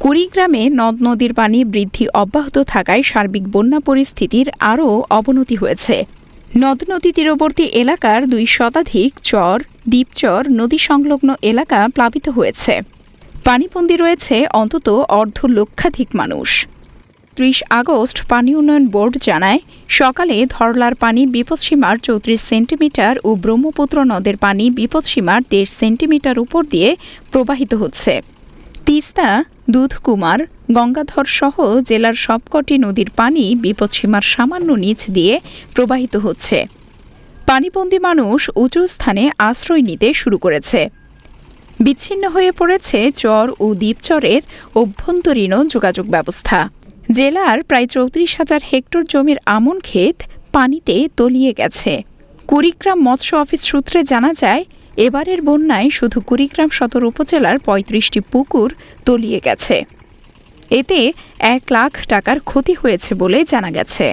কুড়িগ্রামে নদ নদীর পানি বৃদ্ধি অব্যাহত থাকায় সার্বিক বন্যা পরিস্থিতির আরও অবনতি হয়েছে। নদ নদী তীরবর্তী এলাকার ২ শতাধিক চর, দ্বীপচর, নদী সংলগ্ন এলাকা প্লাবিত হয়েছে। পানিবন্দী রয়েছে অন্তত অর্ধলক্ষাধিক মানুষ। ৩০ আগস্ট পানি উন্নয়ন বোর্ড জানায়, সকালে ধরলার পানি বিপদসীমার ৩৪ সেন্টিমিটার ও ব্রহ্মপুত্র নদের পানি বিপদসীমার ১.৫ সেন্টিমিটার উপর দিয়ে প্রবাহিত হচ্ছে। তিস্তা, দুধকুমার, গঙ্গাধর সহ জেলার সবকটি নদীর পানি বিপদসীমার সামান্য নিচ দিয়ে প্রবাহিত হচ্ছে। পানিবন্দী মানুষ উঁচু স্থানে আশ্রয় নিতে শুরু করেছে। বিচ্ছিন্ন হয়ে পড়েছে চর ও দ্বীপচরের অভ্যন্তরীণ যোগাযোগ ব্যবস্থা। জেলার প্রায় ৩৪,০০০ হেক্টর জমির আমন ক্ষেত পানিতে তলিয়ে গেছে। কুড়িগ্রাম মৎস্য অফিস সূত্রে জানা যায়, এবারের বন্যায় শুধু কুড়িগ্রাম সদর উপজেলার ৩৫টি পুকুর তলিয়ে গেছে। এতে ১ লাখ টাকার ক্ষতি হয়েছে বলে জানা গেছে।